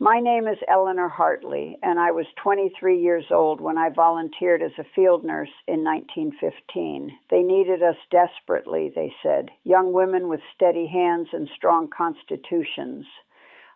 My name is Eleanor Hartley, and I was 23 years old when I volunteered as a field nurse in 1915. They needed us desperately, they said, young women with steady hands and strong constitutions.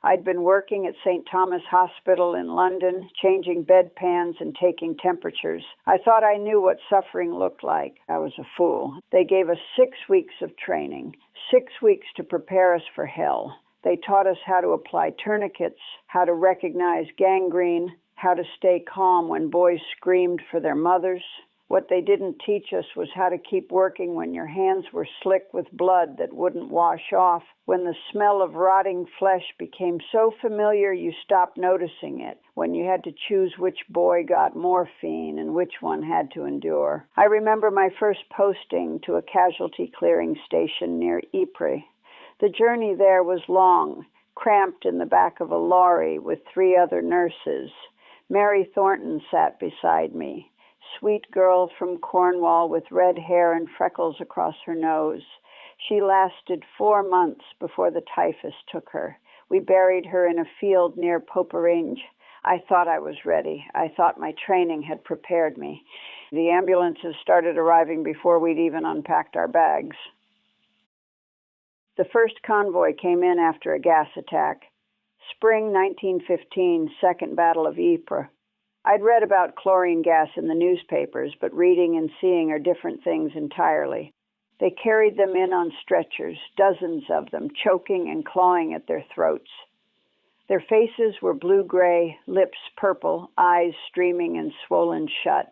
I'd been working at St. Thomas Hospital in London, changing bedpans and taking temperatures. I thought I knew what suffering looked like. I was a fool. They gave us 6 weeks of training, 6 weeks to prepare us for hell. They taught us how to apply tourniquets, how to recognize gangrene, how to stay calm when boys screamed for their mothers. What they didn't teach us was how to keep working when your hands were slick with blood that wouldn't wash off, when the smell of rotting flesh became so familiar you stopped noticing it, when you had to choose which boy got morphine and which one had to endure. I remember my first posting to a casualty clearing station near Ypres. The journey there was long, cramped in the back of a lorry with 3 other nurses. Mary Thornton sat beside me, sweet girl from Cornwall with red hair and freckles across her nose. She lasted 4 months before the typhus took her. We buried her in a field near Poperinghe. I thought I was ready. I thought my training had prepared me. The ambulances started arriving before we'd even unpacked our bags. The first convoy came in after a gas attack. Spring 1915, Second Battle of Ypres. I'd read about chlorine gas in the newspapers, but reading and seeing are different things entirely. They carried them in on stretchers, dozens of them, choking and clawing at their throats. Their faces were blue-gray, lips purple, eyes streaming and swollen shut.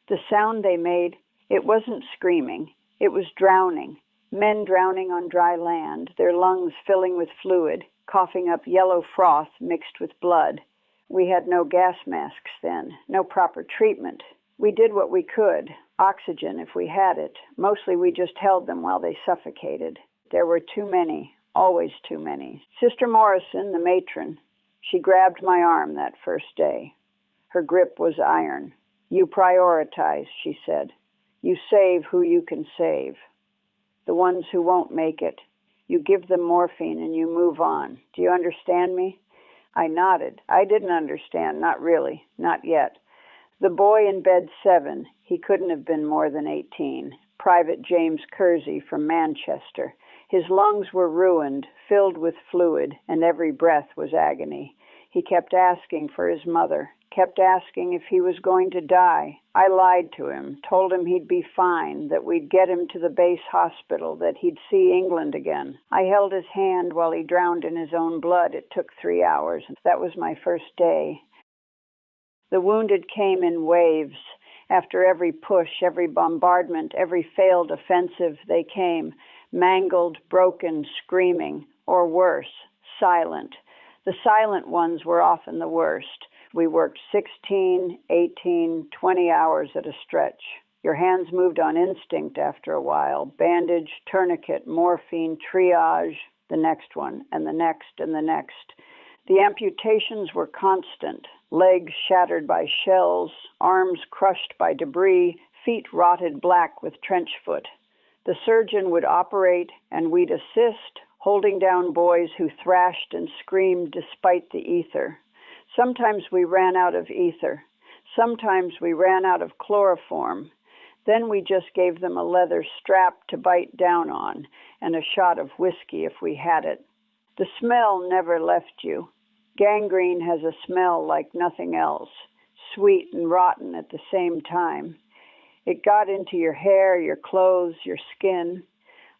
The sound they made, it wasn't screaming, it was drowning. Men drowning on dry land, their lungs filling with fluid, coughing up yellow froth mixed with blood. We had no gas masks then, no proper treatment. We did what we could, oxygen if we had it. Mostly we just held them while they suffocated. There were too many, always too many. Sister Morrison, the matron, she grabbed my arm that first day. Her grip was iron. You prioritize, she said. You save who you can save. The ones who won't make it. You give them morphine and you move on. Do you understand me? I nodded. I didn't understand, not really, not yet. The boy in bed 7, he couldn't have been more than 18. Private James Kersey from Manchester. His lungs were ruined, filled with fluid, and every breath was agony. He kept asking for his mother, kept asking if he was going to die. I lied to him, told him he'd be fine, that we'd get him to the base hospital, that he'd see England again. I held his hand while he drowned in his own blood. It took 3 hours. That was my first day. The wounded came in waves. After every push, every bombardment, every failed offensive, they came, mangled, broken, screaming, or worse, silent. The silent ones were often the worst. We worked 16, 18, 20 hours at a stretch. Your hands moved on instinct after a while. Bandage, tourniquet, morphine, triage, the next one, and the next, and the next. The amputations were constant. Legs shattered by shells, arms crushed by debris, feet rotted black with trench foot. The surgeon would operate, and we'd assist, holding down boys who thrashed and screamed despite the ether. Sometimes we ran out of ether. Sometimes we ran out of chloroform. Then we just gave them a leather strap to bite down on and a shot of whiskey if we had it. The smell never left you. Gangrene has a smell like nothing else, sweet and rotten at the same time. It got into your hair, your clothes, your skin.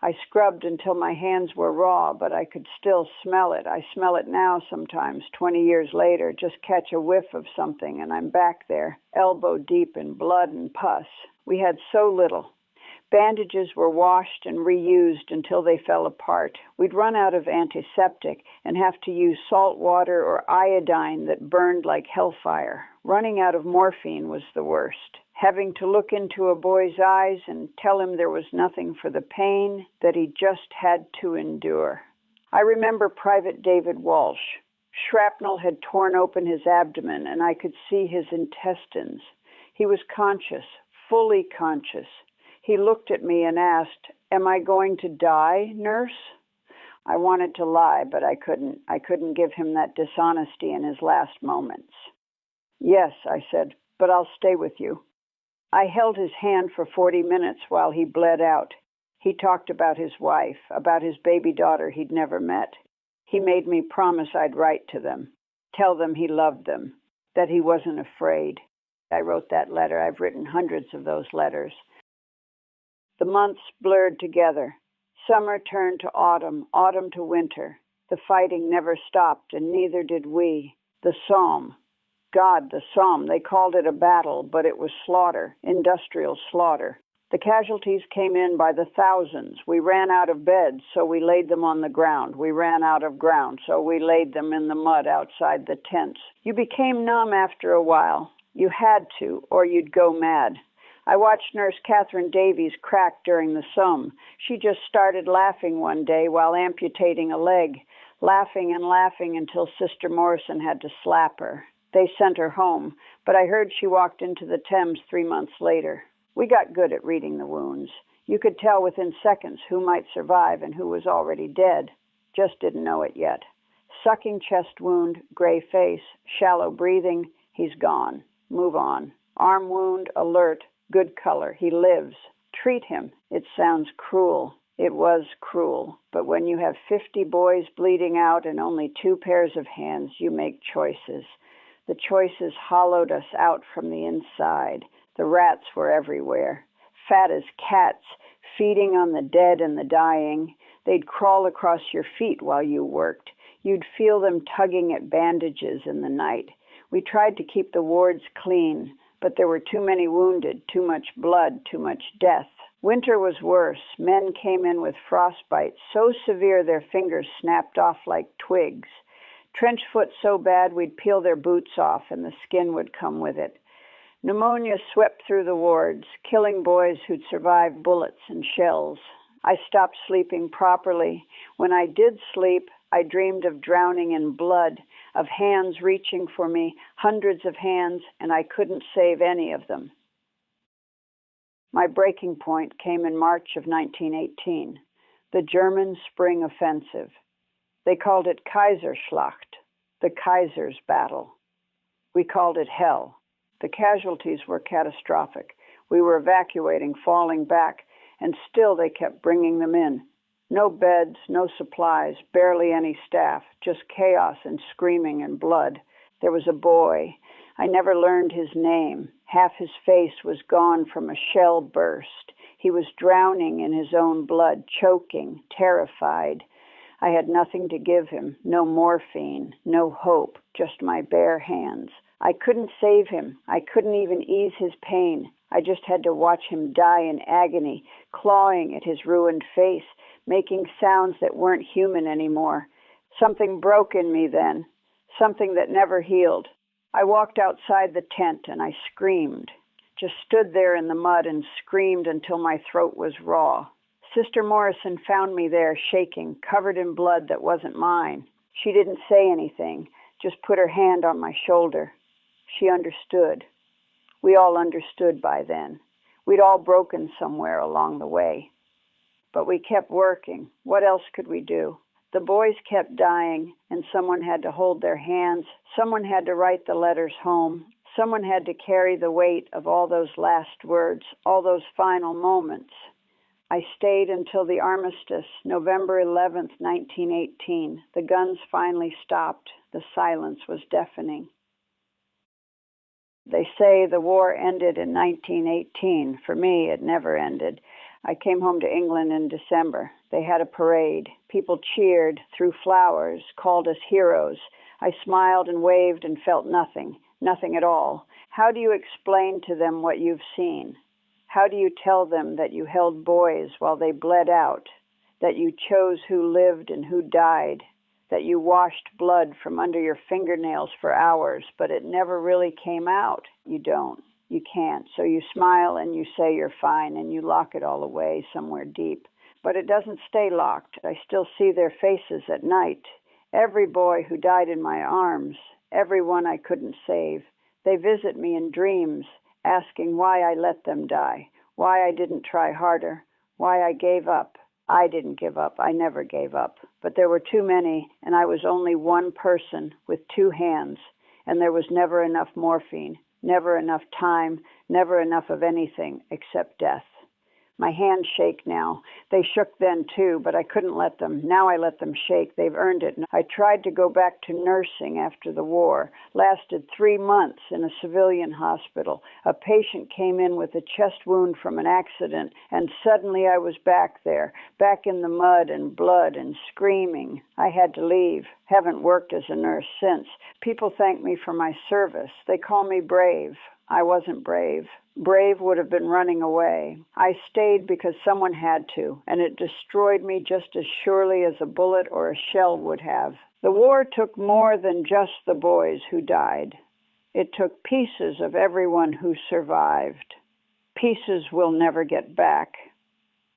I scrubbed until my hands were raw, but I could still smell it. I smell it now sometimes, 20 years later. Just catch a whiff of something and I'm back there, elbow deep in blood and pus. We had so little. Bandages were washed and reused until they fell apart. We'd run out of antiseptic and have to use salt water or iodine that burned like hellfire. Running out of morphine was the worst. Having to look into a boy's eyes and tell him there was nothing for the pain, that he just had to endure. I remember Private David Walsh. Shrapnel had torn open his abdomen and I could see his intestines. He was conscious, fully conscious. He looked at me and asked, "Am I going to die, nurse?" I wanted to lie, but I couldn't. I couldn't give him that dishonesty in his last moments. Yes, I said, but I'll stay with you. I held his hand for 40 minutes while he bled out. He talked about his wife, about his baby daughter he'd never met. He made me promise I'd write to them, tell them he loved them, that he wasn't afraid. I wrote that letter. I've written hundreds of those letters. The months blurred together. Summer turned to autumn, autumn to winter. The fighting never stopped, and neither did we. The Somme. God, the Somme. They called it a battle, but it was slaughter, industrial slaughter. The casualties came in by the thousands. We ran out of beds, so we laid them on the ground. We ran out of ground, so we laid them in the mud outside the tents. You became numb after a while. You had to, or you'd go mad. I watched Nurse Catherine Davies crack during the Somme. She just started laughing one day while amputating a leg, laughing and laughing until Sister Morrison had to slap her. They sent her home, but I heard she walked into the Thames 3 months later. We got good at reading the wounds. You could tell within seconds who might survive and who was already dead. Just didn't know it yet. Sucking chest wound, gray face, shallow breathing, he's gone. Move on. Arm wound, alert, good color. He lives. Treat him. It sounds cruel. It was cruel. But when you have 50 boys bleeding out and only 2 pairs of hands, you make choices. The choices hollowed us out from the inside. The rats were everywhere, fat as cats, feeding on the dead and the dying. They'd crawl across your feet while you worked. You'd feel them tugging at bandages in the night. We tried to keep the wards clean, but there were too many wounded, too much blood, too much death. Winter was worse. Men came in with frostbite, so severe their fingers snapped off like twigs. Trench foot so bad we'd peel their boots off and the skin would come with it. Pneumonia swept through the wards, killing boys who'd survived bullets and shells. I stopped sleeping properly. When I did sleep, I dreamed of drowning in blood, of hands reaching for me, hundreds of hands, and I couldn't save any of them. My breaking point came in March of 1918, the German Spring Offensive. They called it Kaiserschlacht, the Kaiser's battle. We called it hell. The casualties were catastrophic. We were evacuating, falling back, and still they kept bringing them in. No beds, no supplies, barely any staff, just chaos and screaming and blood. There was a boy. I never learned his name. Half his face was gone from a shell burst. He was drowning in his own blood, choking, terrified. I had nothing to give him, no morphine, no hope, just my bare hands. I couldn't save him. I couldn't even ease his pain. I just had to watch him die in agony, clawing at his ruined face, making sounds that weren't human anymore. Something broke in me then, something that never healed. I walked outside the tent and I screamed, just stood there in the mud and screamed until my throat was raw. Sister Morrison found me there shaking, covered in blood that wasn't mine. She didn't say anything, just put her hand on my shoulder. She understood. We all understood by then. We'd all broken somewhere along the way. But we kept working. What else could we do? The boys kept dying, and someone had to hold their hands. Someone had to write the letters home. Someone had to carry the weight of all those last words, all those final moments. I stayed until the armistice, November 11th, 1918. The guns finally stopped. The silence was deafening. They say the war ended in 1918. For me, it never ended. I came home to England in December. They had a parade. People cheered, threw flowers, called us heroes. I smiled and waved and felt nothing, nothing at all. How do you explain to them what you've seen? How do you tell them that you held boys while they bled out, that you chose who lived and who died, that you washed blood from under your fingernails for hours, but it never really came out? You don't. You can't. So you smile and you say you're fine and you lock it all away somewhere deep. But it doesn't stay locked. I still see their faces at night. Every boy who died in my arms, every one I couldn't save. They visit me in dreams, asking why I let them die, why I didn't try harder, why I gave up. I didn't give up. I never gave up. But there were too many, and I was only one person with two hands, and there was never enough morphine, never enough time, never enough of anything except death. My hands shake now. They shook then too, but I couldn't let them. Now I let them shake. They've earned it. I tried to go back to nursing after the war. Lasted 3 months in a civilian hospital. A patient came in with a chest wound from an accident, and suddenly I was back there, back in the mud and blood and screaming. I had to leave. Haven't worked as a nurse since. People thank me for my service. They call me brave. I wasn't brave. Brave would have been running away. I stayed because someone had to, and it destroyed me just as surely as a bullet or a shell would have. The war took more than just the boys who died. It took pieces of everyone who survived. Pieces we'll never get back.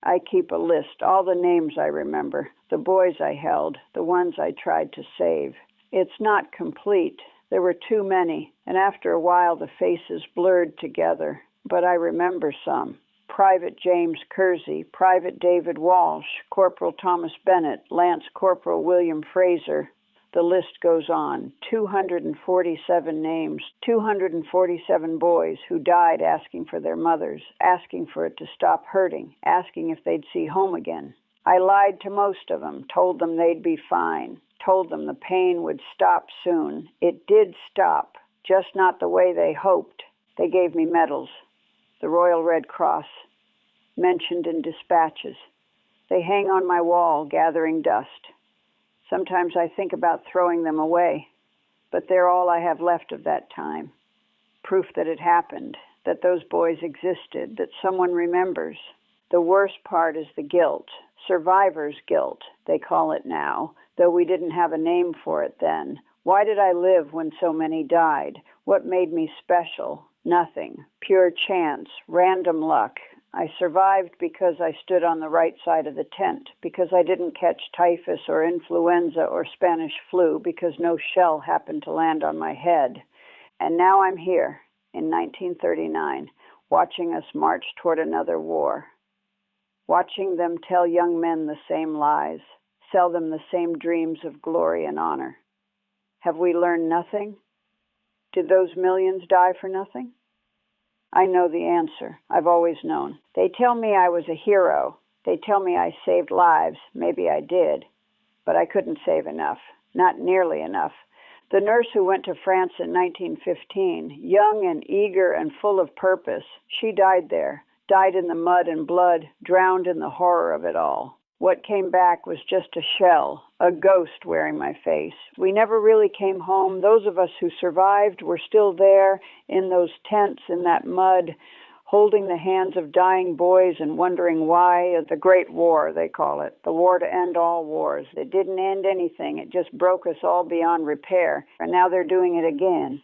I keep a list, all the names I remember, the boys I held, the ones I tried to save. It's not complete. There were too many, and after a while the faces blurred together. But I remember some. Private James Kersey, Private David Walsh, Corporal Thomas Bennett, Lance Corporal William Fraser. The list goes on. 247 names, 247 boys who died asking for their mothers, asking for it to stop hurting, asking if they'd see home again. I lied to most of them, told them they'd be fine. Told them the pain would stop soon. It did stop, just not the way they hoped. They gave me medals. The Royal Red Cross, mentioned in dispatches. They hang on my wall, gathering dust. Sometimes I think about throwing them away, but they're all I have left of that time. Proof that it happened, that those boys existed, that someone remembers. The worst part is the guilt, survivor's guilt, they call it now, though we didn't have a name for it then. Why did I live when so many died? What made me special? Nothing. Pure chance, random luck. I survived because I stood on the right side of the tent, because I didn't catch typhus or influenza or Spanish flu, because no shell happened to land on my head. And now I'm here, in 1939, watching us march toward another war. Watching them tell young men the same lies, sell them the same dreams of glory and honor. Have we learned nothing? Did those millions die for nothing? I know the answer. I've always known. They tell me I was a hero. They tell me I saved lives. Maybe I did. But I couldn't save enough. Not nearly enough. The nurse who went to France in 1915, young and eager and full of purpose, she died there. Died in the mud and blood, drowned in the horror of it all. What came back was just a shell, a ghost wearing my face. We never really came home. Those of us who survived were still there in those tents in that mud, holding the hands of dying boys and wondering why. The Great War, they call it, the war to end all wars. It didn't end anything. It just broke us all beyond repair, and now they're doing it again.